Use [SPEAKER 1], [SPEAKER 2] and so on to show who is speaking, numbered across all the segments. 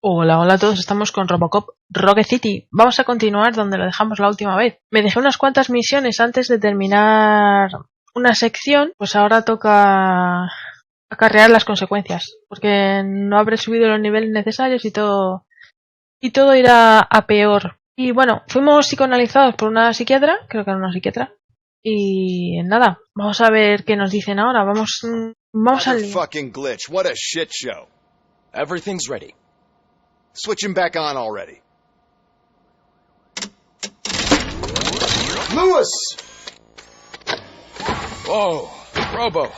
[SPEAKER 1] Hola, hola a todos, estamos con Robocop Rocket City. Vamos a continuar donde lo dejamos la última vez. Me dejé unas cuantas misiones antes de terminar una sección, pues ahora toca acarrear las consecuencias, porque no habré subido los niveles necesarios y todo irá a peor. Y bueno, fuimos psicoanalizados por una psiquiatra, creo que era una psiquiatra, y nada, vamos a ver qué nos dicen ahora. Vamos al lío.
[SPEAKER 2] Fucking glitch. What a shit show.
[SPEAKER 3] Everything's ready.
[SPEAKER 2] Switch him back on already. Lewis!
[SPEAKER 3] Whoa, Robo.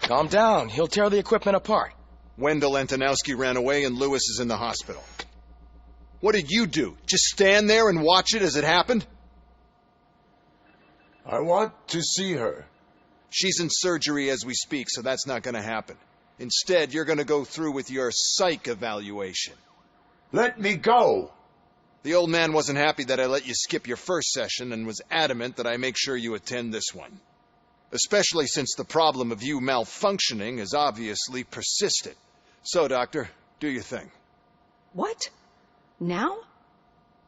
[SPEAKER 3] Calm down. He'll tear the equipment apart.
[SPEAKER 2] Wendell Antonowski ran away and Lewis is in the hospital. What did you do? Just stand there and watch it as it happened?
[SPEAKER 4] I want to see her.
[SPEAKER 2] She's in surgery as we speak, so that's not going to happen. Instead, you're going to go through with your psych evaluation.
[SPEAKER 4] Let me go!
[SPEAKER 2] The old man wasn't happy that I let you skip your first session and was adamant that I make sure you attend this one. Especially since the problem of you malfunctioning has obviously persisted. So, Doctor, do your thing.
[SPEAKER 5] What? Now?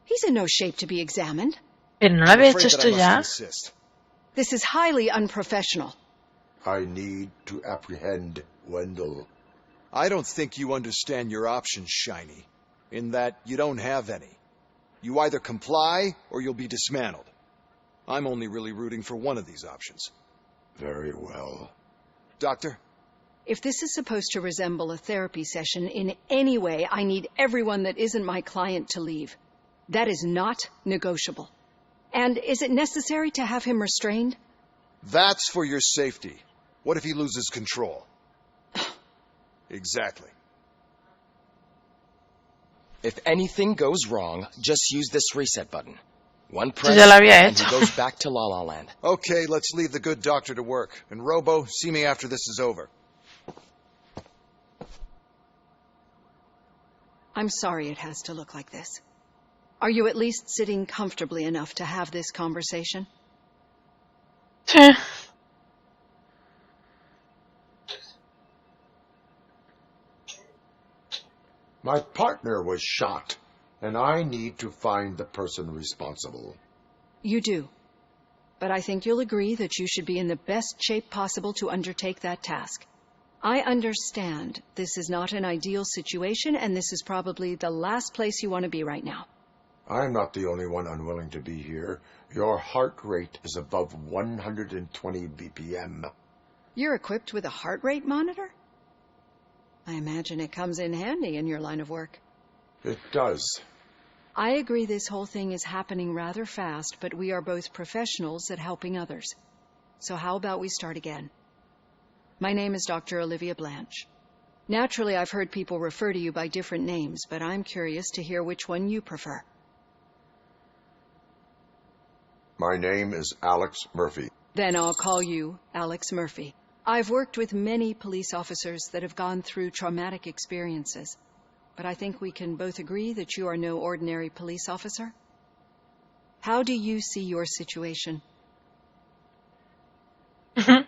[SPEAKER 5] He's in no shape to be examined.
[SPEAKER 1] Pero no lo había hecho esto ya.
[SPEAKER 5] This is highly unprofessional.
[SPEAKER 4] I need to apprehend Wendell.
[SPEAKER 2] I don't think you understand your options, Shiny. In that you don't have any. You either comply or you'll be dismantled. I'm only really rooting for one of these options.
[SPEAKER 4] Very well.
[SPEAKER 2] Doctor?
[SPEAKER 5] If this is supposed to resemble a therapy session in any way, I need everyone that isn't my client to leave. That is not negotiable. And is it necessary to have him restrained?
[SPEAKER 2] That's for your safety. What if he loses control? Exactly.
[SPEAKER 3] If anything goes wrong, just use this reset button. One press,
[SPEAKER 1] Ya lo había
[SPEAKER 3] and he
[SPEAKER 1] hecho.
[SPEAKER 3] goes back to La La Land.
[SPEAKER 2] Okay, let's leave the good doctor to work. And Robo, see me after this is over.
[SPEAKER 5] I'm sorry it has to look like this. Are you at least sitting comfortably enough to have this conversation?
[SPEAKER 1] Sí.
[SPEAKER 4] My partner was shot, and I need to find the person responsible.
[SPEAKER 5] You do. But I think you'll agree that you should be in the best shape possible to undertake that task. I understand this is not an ideal situation, and this is probably the last place you want to be right now.
[SPEAKER 4] I'm not the only one unwilling to be here. Your heart rate is above 120 BPM.
[SPEAKER 5] You're equipped with a heart rate monitor? I imagine it comes in handy in your line of work.
[SPEAKER 4] It does.
[SPEAKER 5] I agree this whole thing is happening rather fast, but we are both professionals at helping others. So how about we start again? My name is Dr. Olivia Blanche. Naturally, I've heard people refer to you by different names, but I'm curious to hear which one you prefer.
[SPEAKER 4] My name is Alex Murphy.
[SPEAKER 5] Then I'll call you Alex Murphy. I've worked with many police officers that have gone through traumatic experiences, but I think we can both agree that you are no ordinary police officer. How do you see your situation?
[SPEAKER 4] I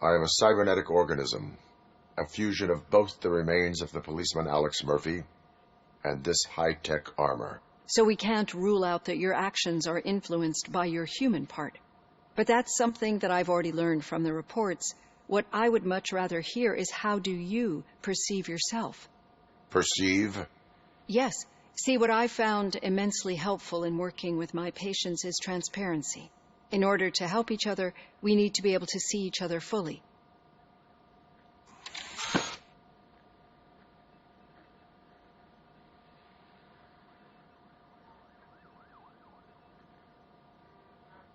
[SPEAKER 4] am a cybernetic organism, a fusion of both the remains of the policeman Alex Murphy and this high-tech armor.
[SPEAKER 5] So we can't rule out that your actions are influenced by your human part. But that's something that I've already learned from the reports. What I would much rather hear is how do you perceive yourself?
[SPEAKER 4] Perceive?
[SPEAKER 5] Yes. See, what I found immensely helpful in working with my patients is transparency. In order to help each other, we need to be able to see each other fully.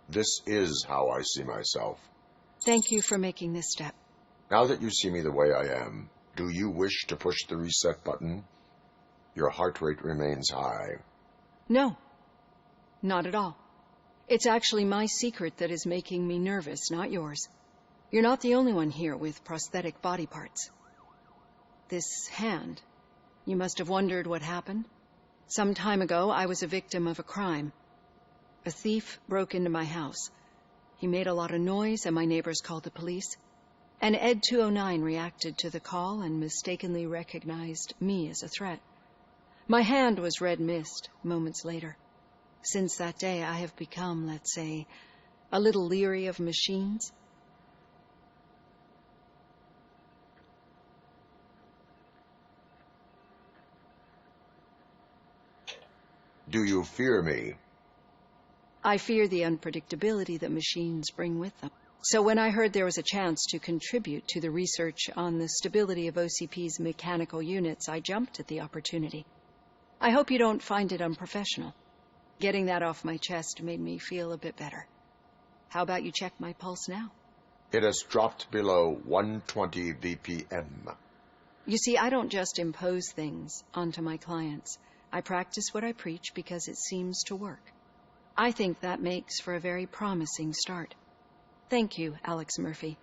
[SPEAKER 4] This is how I see myself.
[SPEAKER 5] Thank you for making this step.
[SPEAKER 4] Now that you see me the way I am, do you wish to push the reset button? Your heart rate remains high.
[SPEAKER 5] No, not at all. It's actually my secret that is making me nervous, not yours. You're not the only one here with prosthetic body parts. This hand, you must have wondered what happened. Some time ago, I was a victim of a crime. A thief broke into my house. He made a lot of noise, and my neighbors called the police. And Ed 209 reacted to the call and mistakenly recognized me as a threat. My hand was red mist moments later. Since that day, I have become, let's say, a little leery of machines.
[SPEAKER 4] Do you fear me?
[SPEAKER 5] I fear the unpredictability that machines bring with them. So when I heard there was a chance to contribute to the research on the stability of OCP's mechanical units, I jumped at the opportunity. I hope you don't find it unprofessional. Getting that off my chest made me feel a bit better. How about you check my pulse now?
[SPEAKER 4] It has dropped below 120 BPM.
[SPEAKER 5] You see, I don't just impose things onto my clients. I practice what I preach because it seems to work. I think that makes for a very promising start. Thank you, Alex Murphy.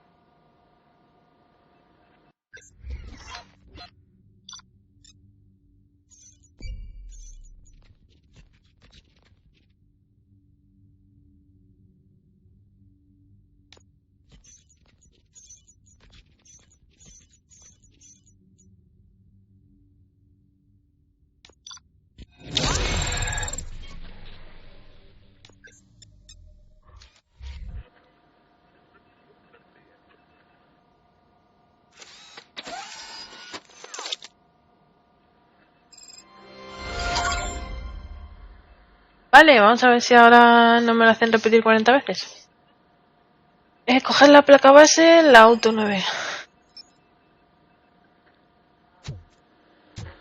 [SPEAKER 1] Vale, vamos a ver si ahora no me lo hacen repetir 40 veces. Coger la placa base, la auto 9.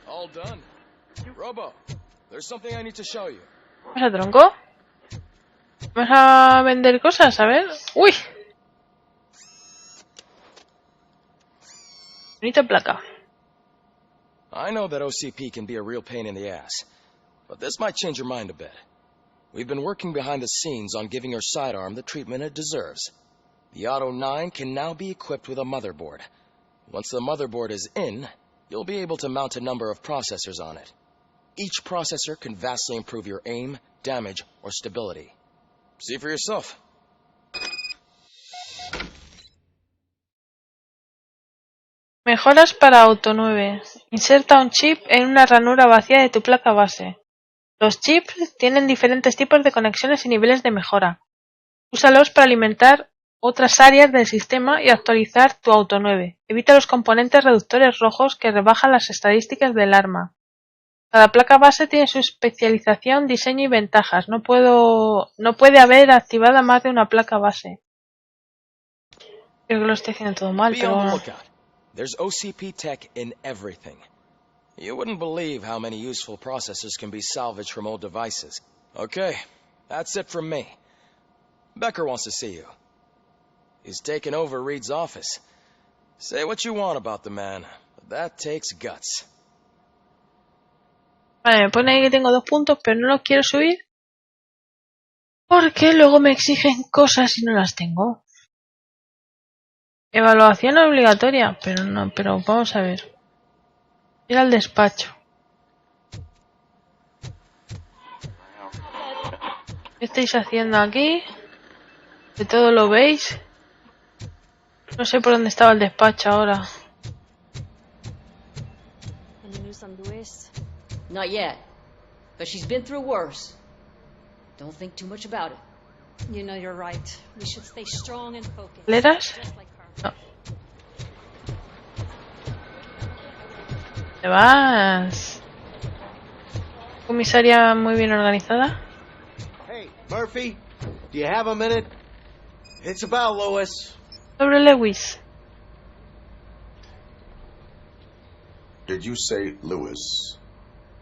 [SPEAKER 3] All done. Robo, there's something I need to show you.
[SPEAKER 1] ¿Vas a tronco? ¿Vas a vender cosas? A ver. ¡Uy! Bonita placa.
[SPEAKER 3] I know that OCP can be a real pain in the ass, but this might change your mind a bit. We've been working behind the scenes on giving your sidearm the treatment it deserves. The Auto 9 can now be equipped with a motherboard. Once the motherboard is in, you'll be able to mount a number of processors on it. Each processor can vastly improve your aim, damage, or stability. See for yourself.
[SPEAKER 1] Mejoras para Auto 9. Inserta un chip en una ranura vacía de tu placa base. Los chips tienen diferentes tipos de conexiones y niveles de mejora. Úsalos para alimentar otras áreas del sistema y actualizar tu Auto 9. Evita los componentes reductores rojos que rebajan las estadísticas del arma. Cada placa base tiene su especialización, diseño y ventajas. No puede haber activada más de una placa base. Creo que lo estoy haciendo todo mal, pero bueno.
[SPEAKER 3] There's OCP tech in everything. You wouldn't believe how many useful processors can be salvaged from old devices. Okay, that's it from me. Becker wants to see you. He's taken over Reed's office. Say what you want about the man, but that takes guts.
[SPEAKER 1] Vale, me pone ahí que tengo 2 puntos, pero no los quiero subir porque luego me exigen cosas y no las tengo. Evaluación obligatoria, pero vamos a ver. Ir al despacho. ¿Qué estáis haciendo aquí? ¿De todo lo veis? No sé por dónde estaba el despacho ahora.
[SPEAKER 6] Any news on Luis? Not yet, but she's been through worse. Don't think too much about it.
[SPEAKER 7] You know you're right. We should stay strong and focused.
[SPEAKER 1] ¿Leras?
[SPEAKER 7] Just like her.
[SPEAKER 1] No. ¿Te vas? Comisaría muy bien organizada.
[SPEAKER 8] Hey, Murphy, do you have a minute? It's about Lewis.
[SPEAKER 1] Sobre Lewis.
[SPEAKER 4] Did you say Lewis?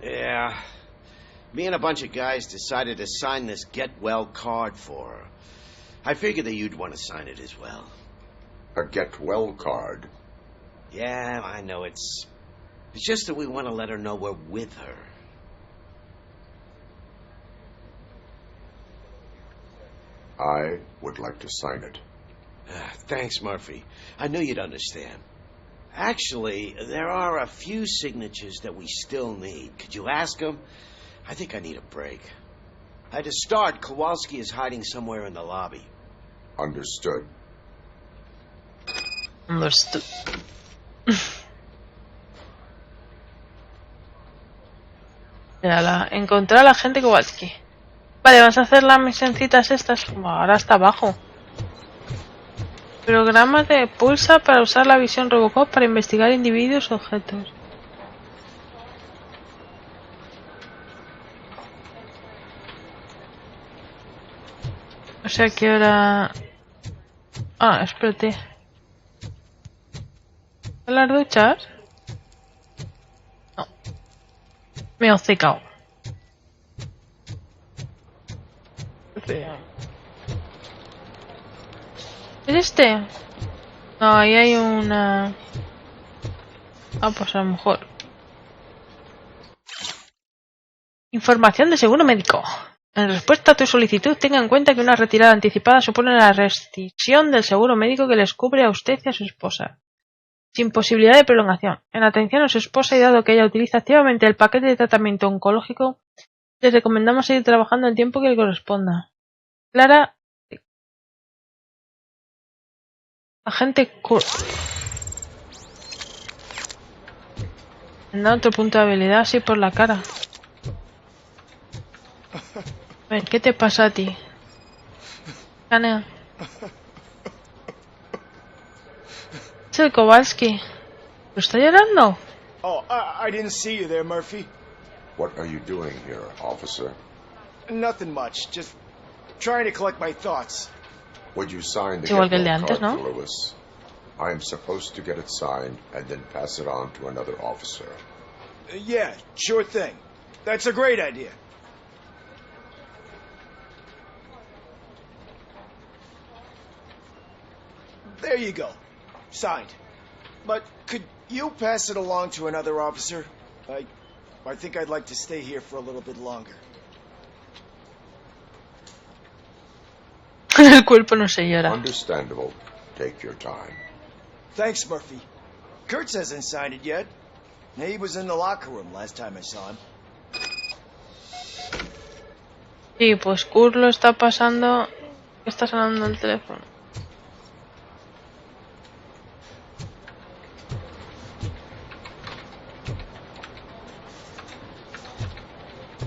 [SPEAKER 8] Yeah. Me and a bunch of guys decided to sign this get well card for her. I figured that you'd want to sign it as well.
[SPEAKER 4] A get well card?
[SPEAKER 8] Yeah, I know it's just that we want to let her know we're with her.
[SPEAKER 4] I would like to sign it.
[SPEAKER 8] Thanks, Murphy. I knew you'd understand. Actually, there are a few signatures that we still need. Could you ask them? I think I need a break. To start, Kowalski is hiding somewhere in the lobby.
[SPEAKER 4] Understood.
[SPEAKER 1] ¿Dónde estoy? Encontrar a la agente Kowalski. Vale, vamos a hacer las misioncitas estas. Ahora está abajo. Programa de pulsa para usar la visión Robocop para investigar individuos o objetos. O sea que ahora... Ah, espérate. ¿En las duchas? No. Me he hocicado. ¿Es este? No, ahí hay una... Ah, pues a lo mejor. Información de seguro médico. En respuesta a tu solicitud, tenga en cuenta que una retirada anticipada supone la rescisión del seguro médico que les cubre a usted y a su esposa, sin posibilidad de prolongación. En atención a su esposa y dado que ella utiliza activamente el paquete de tratamiento oncológico, les recomendamos seguir trabajando el tiempo que le corresponda. Clara... Agente Me da otro punto de habilidad así por la cara. A ver, ¿qué te pasa a ti? Canea. Es el Kowalski. ¿Lo está llorando?
[SPEAKER 9] Oh, I didn't see you there, Murphy.
[SPEAKER 4] What are you doing here, officer?
[SPEAKER 9] Nothing much. Just trying to collect my thoughts.
[SPEAKER 4] Would you sign the
[SPEAKER 1] Igual que el de
[SPEAKER 4] get
[SPEAKER 1] antes,
[SPEAKER 4] card
[SPEAKER 1] ¿no?
[SPEAKER 4] for Lewis? I am supposed to get it signed and then pass it on to another officer.
[SPEAKER 9] Yeah, sure thing. That's a great idea. There you go. Signed. But could you pass it along to another officer? I think I'd like to stay here for a little bit longer.
[SPEAKER 1] El cuerpo no se llora.
[SPEAKER 4] Understandable. Take your time.
[SPEAKER 9] Thanks, Murphy. Kurtz hasn't signed it yet. He was in the locker room last time I saw him.
[SPEAKER 1] Sí, pues Kurt lo está pasando. Está sonando el teléfono.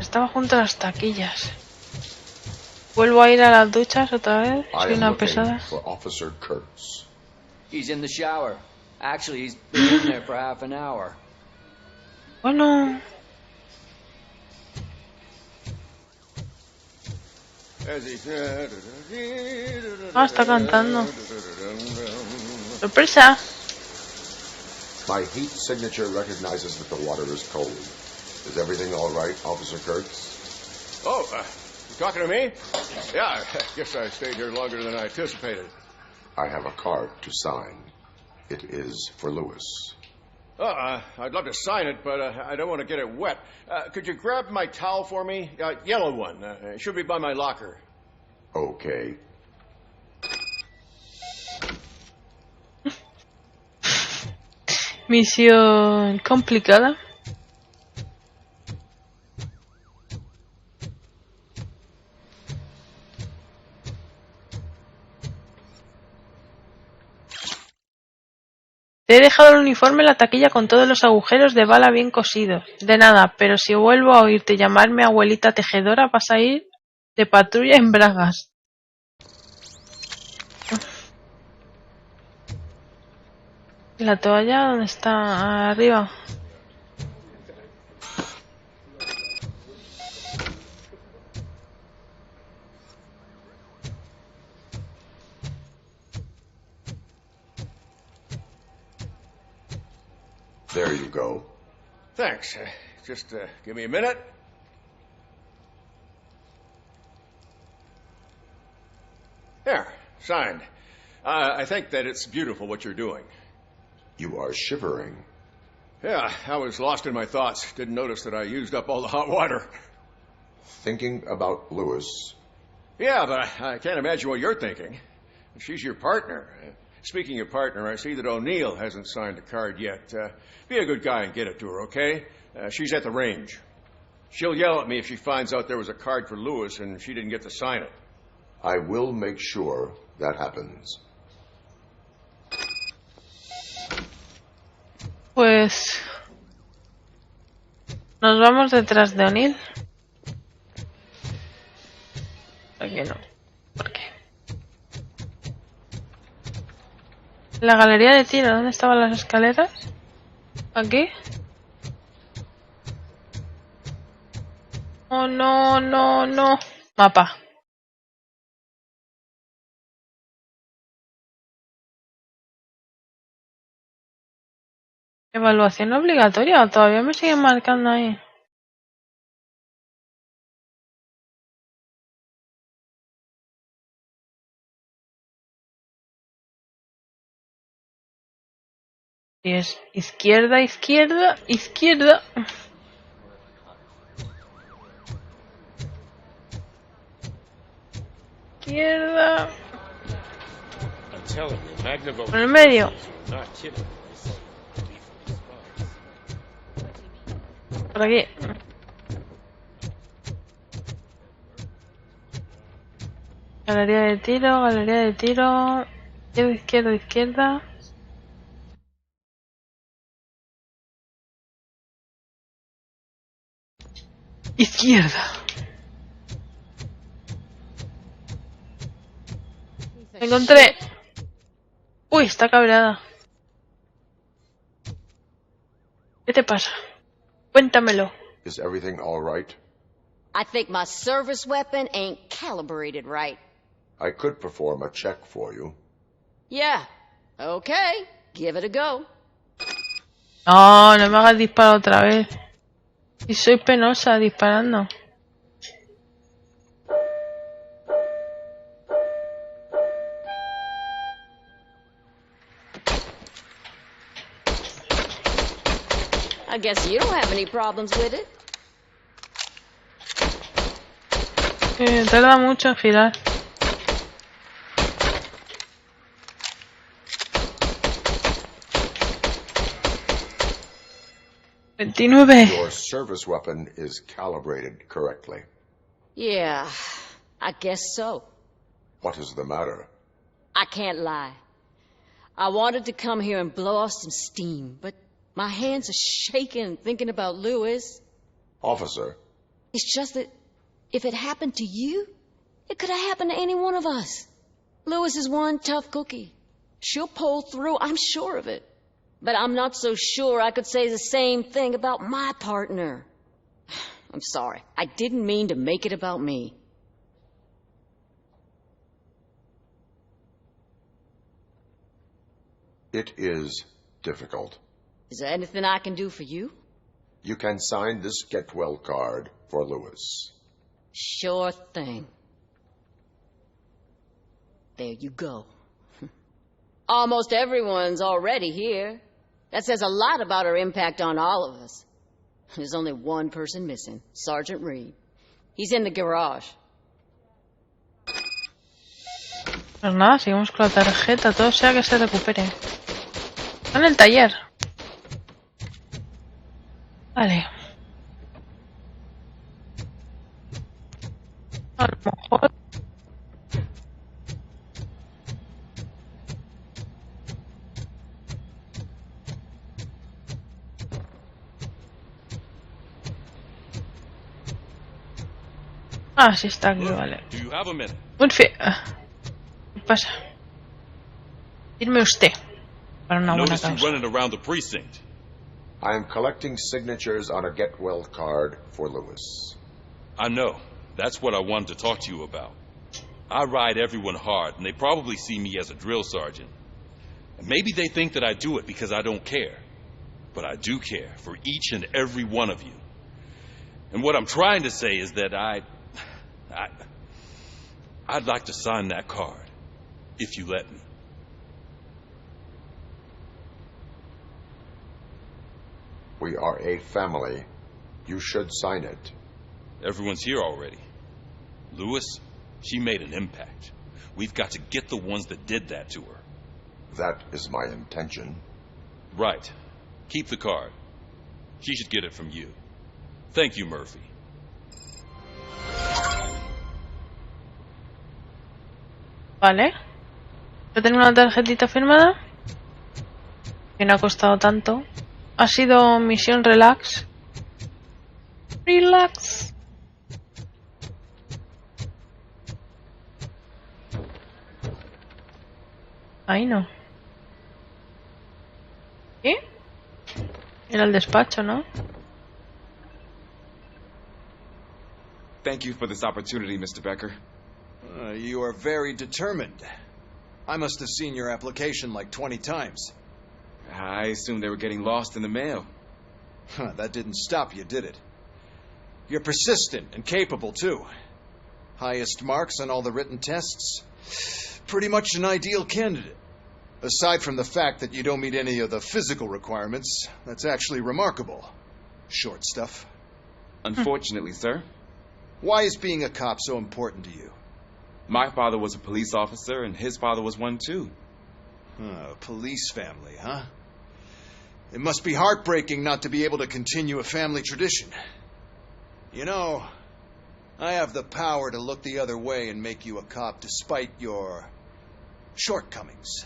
[SPEAKER 1] Estaba junto a las taquillas. Vuelvo a ir a las duchas otra vez. Soy una pesada.
[SPEAKER 4] For Officer Kurtz.
[SPEAKER 10] He's in the shower. Actually, he's been in there for half an hour.
[SPEAKER 1] Bueno. Ah, está cantando. ¡Sorpresa!
[SPEAKER 4] My heat signature recognizes that the water is cold. Is everything all right, Officer Kurtz?
[SPEAKER 11] Oh, you talking to me? Yeah, I guess I stayed here longer than I anticipated.
[SPEAKER 4] I have a card to sign. It is for Lewis.
[SPEAKER 11] I'd love to sign it, but I don't want to get it wet. Could you grab my towel for me? Yellow one. It should be by my locker.
[SPEAKER 4] Okay.
[SPEAKER 1] Misión complicada. Te he dejado el uniforme en la taquilla con todos los agujeros de bala bien cosidos. De nada, pero si vuelvo a oírte llamarme abuelita tejedora, vas a ir de patrulla en bragas. ¿La toalla dónde está? Arriba.
[SPEAKER 4] There you go.
[SPEAKER 11] Thanks. Just give me a minute. There, signed. I think that it's beautiful what you're doing.
[SPEAKER 4] You are shivering.
[SPEAKER 11] Yeah, I was lost in my thoughts. Didn't notice that I used up all the hot water.
[SPEAKER 4] Thinking about Lewis.
[SPEAKER 11] Yeah, but I can't imagine what you're thinking. She's your partner. Speaking of partner, I see that O'Neill hasn't signed a card yet. Be a good guy and get it to her, okay? She's at the range. She'll yell at me if she finds out there was a card for Lewis and she didn't get to sign it.
[SPEAKER 4] I will make sure that happens.
[SPEAKER 1] Pues... nos vamos detrás de O'Neill. Aquí no. ¿Por qué? La galería de tiro. ¿Dónde estaban las escaleras? ¿Aquí? Oh, no, no, no. Mapa. ¿Evaluación obligatoria? ¿O todavía me siguen marcando ahí? Y es izquierda, izquierda, izquierda. Izquierda. Por el medio. Por aquí. Galería de tiro, galería de tiro. Izquierda, izquierda, izquierda. Izquierda. Me encontré. Uy, está cabreada. ¿Qué te pasa? Cuéntamelo.
[SPEAKER 4] Is everything all right?
[SPEAKER 6] I think my service weapon ain't calibrated right.
[SPEAKER 4] I could perform a check for you.
[SPEAKER 6] Yeah. Okay. Give it a go.
[SPEAKER 1] No, no me hagas disparar otra vez. Y soy penosa disparando.
[SPEAKER 6] I guess you don't have any problems with it.
[SPEAKER 1] Tarda mucho en girar.
[SPEAKER 4] Your service weapon is calibrated correctly.
[SPEAKER 6] Yeah, I guess so.
[SPEAKER 4] What is the matter?
[SPEAKER 6] I can't lie. I wanted to come here and blow off some steam, but my hands are shaking thinking about Lewis.
[SPEAKER 4] Officer.
[SPEAKER 6] It's just that if it happened to you, it could have happened to any one of us. Lewis is one tough cookie. She'll pull through, I'm sure of it. But I'm not so sure I could say the same thing about my partner. I'm sorry. I didn't mean to make it about me.
[SPEAKER 4] It is difficult.
[SPEAKER 6] Is there anything I can do for you?
[SPEAKER 4] You can sign this get well card for Lewis.
[SPEAKER 6] Sure thing. There you go. Almost everyone's already here. That says a lot about her impact on all of us. There's only one person missing, Sergeant Reed. He's in the garage.
[SPEAKER 1] Pues nada, seguimos con la tarjeta, todo sea que se recupere. Está en el taller. Vale. A lo mejor... Ah, sí está aquí, vale. Murphy, ¿qué pasa? Dime usted, para una buena causa.
[SPEAKER 4] I am collecting signatures on a get well card for Lewis.
[SPEAKER 12] I know. That's what I wanted to talk to you about. I ride everyone hard, and they probably see me as a drill sergeant. And maybe they think that I do it because I don't care. But I do care for each and every one of you. And what I'm trying to say is that I'd like to sign that card, if you let me.
[SPEAKER 4] We are a family. You should sign it.
[SPEAKER 12] Everyone's here already. Lewis, she made an impact. We've got to get the ones that did that to her.
[SPEAKER 4] That is my intention.
[SPEAKER 12] Right. Keep the card. She should get it from you. Thank you, Murphy.
[SPEAKER 1] Vale. Yo tengo una tarjetita firmada. Que no ha costado tanto. ha sido misión relax. Relax. Ahí no. ¿Qué? Era el despacho, ¿no?
[SPEAKER 13] Thank you for this opportunity, Mr. Becker.
[SPEAKER 2] You are very determined. I must have seen your application like 20 times.
[SPEAKER 13] I assumed they were getting lost in the mail.
[SPEAKER 2] That didn't stop you, did it? You're persistent and capable, too. Highest marks on all the written tests. Pretty much an ideal candidate. Aside from the fact that you don't meet any of the physical requirements, that's actually remarkable. Short stuff.
[SPEAKER 13] Unfortunately, sir.
[SPEAKER 2] Why is being a cop so important to you?
[SPEAKER 13] My father was a police officer, and his father was one, too.
[SPEAKER 2] A police family, huh? It must be heartbreaking not to be able to continue a family tradition. You know, I have the power to look the other way and make you a cop despite your shortcomings.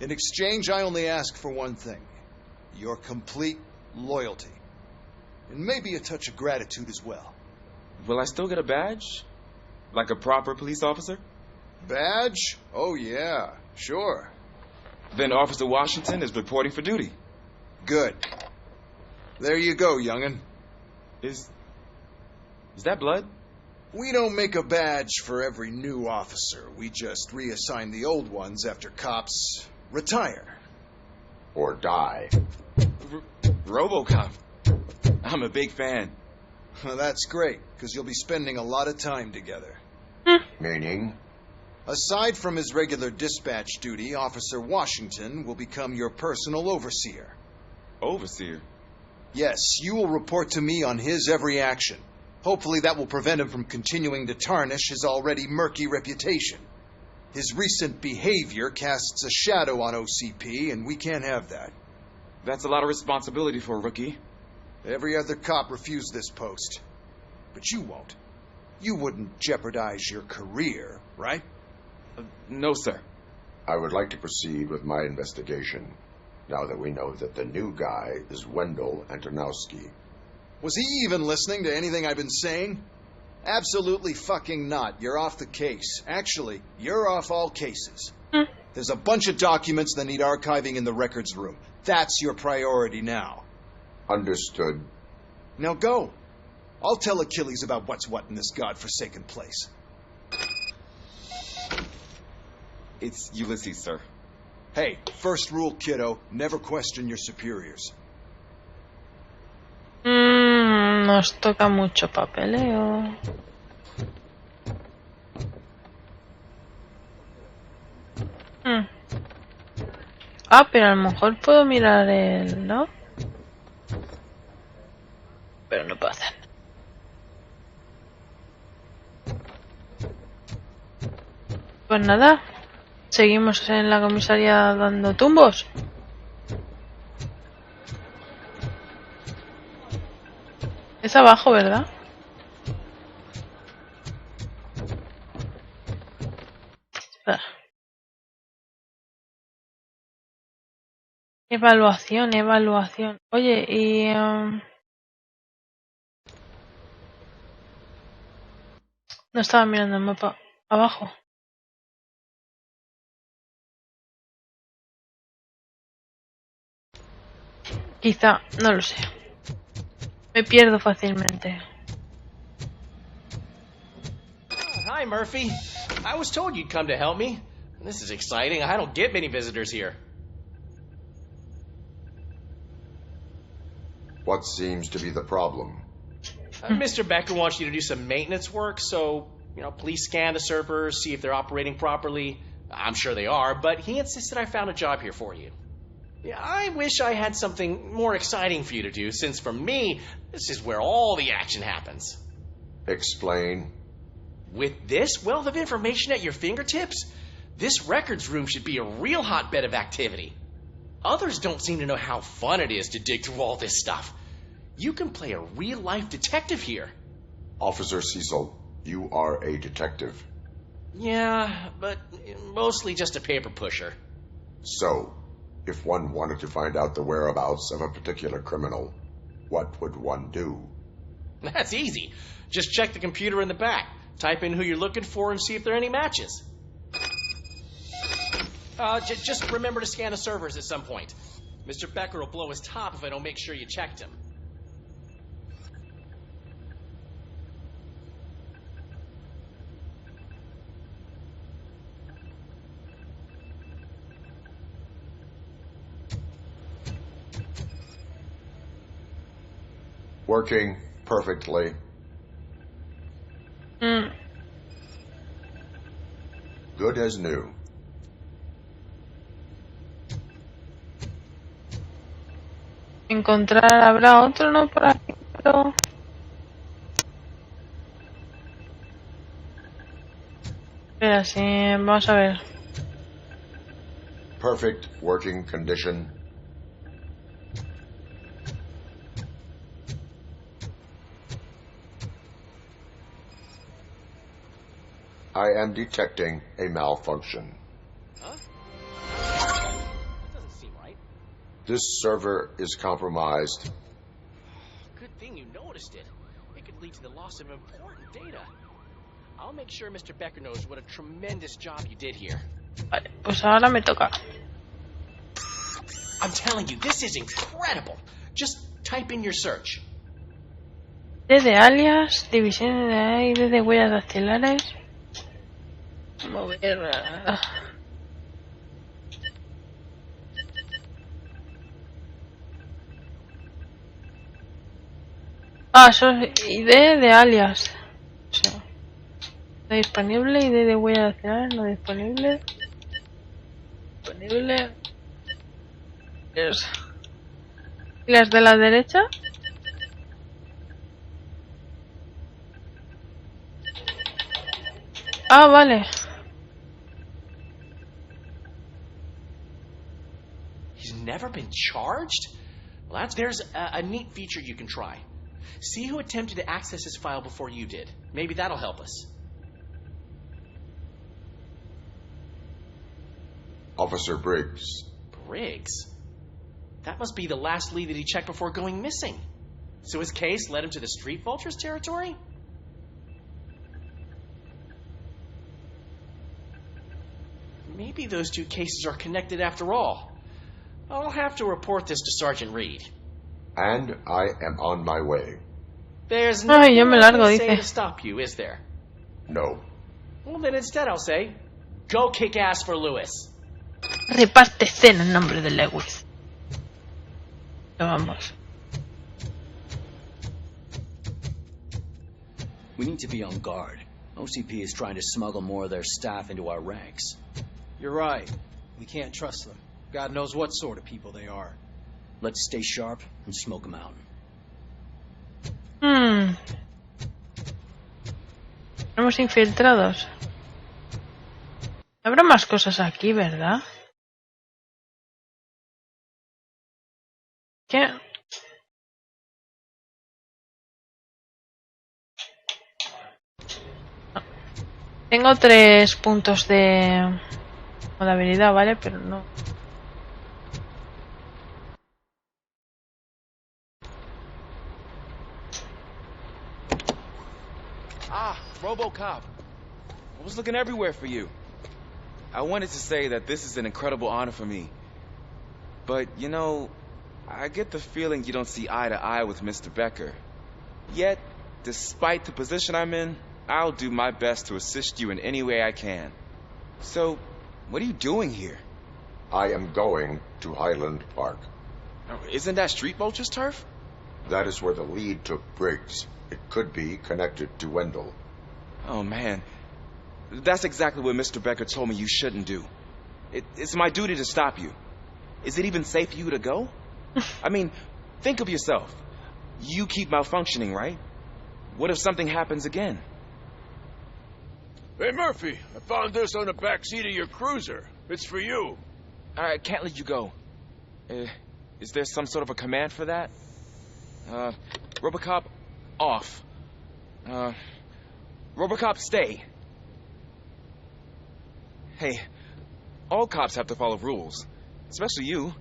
[SPEAKER 2] In exchange, I only ask for one thing. Your complete loyalty. And maybe a touch of gratitude as well.
[SPEAKER 13] Will I still get a badge? Like a proper police officer?
[SPEAKER 2] Badge? Oh, yeah, sure.
[SPEAKER 13] Then Officer Washington is reporting for duty.
[SPEAKER 2] Good. There you go, young'un.
[SPEAKER 13] Is that blood?
[SPEAKER 2] We don't make a badge for every new officer. We just reassign the old ones after cops retire.
[SPEAKER 4] Or die.
[SPEAKER 13] ROBOCOP. I'm a big fan.
[SPEAKER 2] Well, that's great, because you'll be spending a lot of time together.
[SPEAKER 4] Meaning?
[SPEAKER 2] Aside from his regular dispatch duty, Officer Washington will become your personal overseer.
[SPEAKER 13] Overseer?
[SPEAKER 2] Yes, you will report to me on his every action. Hopefully that will prevent him from continuing to tarnish his already murky reputation. His recent behavior casts a shadow on OCP, and we can't have that.
[SPEAKER 13] That's a lot of responsibility for a rookie.
[SPEAKER 2] Every other cop refused this post. But you won't. You wouldn't jeopardize your career, right?
[SPEAKER 13] No, sir.
[SPEAKER 4] I would like to proceed with my investigation, now that we know that the new guy is Wendell Antonowski.
[SPEAKER 2] Was he even listening to anything I've been saying? Absolutely fucking not. You're off the case. Actually, you're off all cases. There's a bunch of documents that need archiving in the records room. That's your priority now.
[SPEAKER 4] Understood.
[SPEAKER 2] Now go. I'll tell Achilles about what's what in this godforsaken place.
[SPEAKER 13] It's Ulysses, sir.
[SPEAKER 2] Hey, first rule, kiddo, never question your superiors.
[SPEAKER 1] Nos toca mucho papeleo. Ah, pero a lo mejor puedo mirar el, ¿no? Pero no puedo hacer. Pues nada, seguimos en la comisaría dando tumbos. Es abajo, ¿verdad? Espera. Evaluación. Oye, y... no estaba mirando el mapa. Abajo. Quizá, no lo sé. Me pierdo fácilmente.
[SPEAKER 14] Hi, Murphy. I was told you'd come to help me. This is exciting. I don't get many visitors here.
[SPEAKER 4] What seems to be the problem?
[SPEAKER 14] Mr. Becker wants you to do some maintenance work, so, please scan the servers, see if they're operating properly. I'm sure they are, but he insisted I found a job here for you. Yeah, I wish I had something more exciting for you to do, since for me, this is where all the action happens.
[SPEAKER 4] Explain.
[SPEAKER 14] With this wealth of information at your fingertips, this records room should be a real hotbed of activity. Others don't seem to know how fun it is to dig through all this stuff. You can play a real-life detective here.
[SPEAKER 4] Officer Cecil, you are a detective.
[SPEAKER 14] Yeah, but mostly just a paper pusher.
[SPEAKER 4] So, If one wanted to find out the whereabouts of a particular criminal, what would one do?
[SPEAKER 14] That's easy. Just check the computer in the back. Type in who you're looking for and see if there are any matches. Just remember to scan the servers at some point. Mr. Becker will blow his top if I don't make sure you checked him.
[SPEAKER 4] Working perfectly. Good as new.
[SPEAKER 1] Encontrar, habrá otro, ¿no? Por aquí, pero... Espera, sí, vamos a ver.
[SPEAKER 4] Perfect working condition. I am detecting a malfunction.
[SPEAKER 14] Huh? That doesn't seem right.
[SPEAKER 4] This server is compromised.
[SPEAKER 14] Good thing you noticed it. It could lead to the loss of important data. I'll make sure Mr. Becker knows what a tremendous job you did here.
[SPEAKER 1] Vale, pues ahora me toca.
[SPEAKER 14] I'm telling you, this is incredible. Just type in your search.
[SPEAKER 1] ID de alias, división de ID de huellas dactilares. Mover. Eso es ID de alias. O sea, no disponible, ID de huellas dactilares, no disponible. Disponible. ¿Y las de la derecha? Ah, vale.
[SPEAKER 14] He's never been charged? Well, there's a neat feature you can try. See who attempted to access his file before you did. Maybe that'll help us.
[SPEAKER 4] Officer Briggs.
[SPEAKER 14] Briggs? That must be the last lead that he checked before going missing. So his case led him to the Street Vultures territory? Maybe those two cases are connected after all. I'll have to report this to Sergeant Reed.
[SPEAKER 4] And I am on my way.
[SPEAKER 14] There's nothing I say to stop you, is there?
[SPEAKER 4] No.
[SPEAKER 14] Well, then instead I'll say, go kick ass for Lewis.
[SPEAKER 1] Reparte cena en nombre de Lewis. Vamos.
[SPEAKER 10] We need to be on guard. OCP is trying to smuggle more of their staff into our ranks.
[SPEAKER 15] You're right. We can't trust them. God knows what sort of people they are.
[SPEAKER 10] Let's stay sharp and smoke them out.
[SPEAKER 1] Tenemos infiltrados. Habrá más cosas aquí, ¿verdad? ¿Qué? Tengo 3 puntos de habilidad, ¿vale? Pero no.
[SPEAKER 13] Ah, ROBOCOP. I was looking everywhere for you. I wanted to say that this is an incredible honor for me. But, you know, I get the feeling you don't see eye to eye with Mr. Becker. Yet, despite the position I'm in, I'll do my best to assist you in any way I can. So, what are you doing here?
[SPEAKER 4] I am going to Highland Park.
[SPEAKER 13] Isn't that Street Vulture's turf?
[SPEAKER 4] That is where the lead took Briggs. It could be connected to Wendell.
[SPEAKER 13] Oh, man. That's exactly what Mr. Becker told me you shouldn't do. It's my duty to stop you. Is it even safe for you to go? I mean, think of yourself. You keep malfunctioning, right? What if something happens again?
[SPEAKER 11] Hey, Murphy, I found this on the back seat of your cruiser. It's for you.
[SPEAKER 13] I can't let you go. Is there some sort of a command for that? ROBOCOP, off. ROBOCOP, stay. Hey, all cops have to follow rules. Especially you.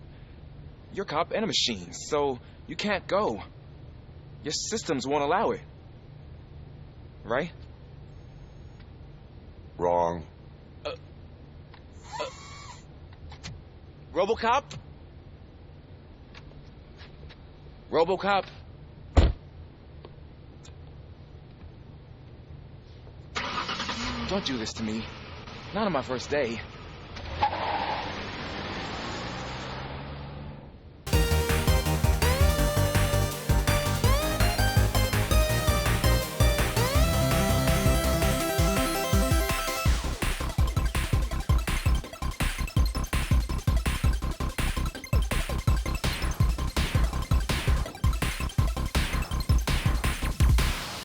[SPEAKER 13] You're a cop and a machine, so you can't go. Your systems won't allow it. Right?
[SPEAKER 4] Wrong.
[SPEAKER 13] RoboCop? RoboCop? Don't do this to me. Not on my first day.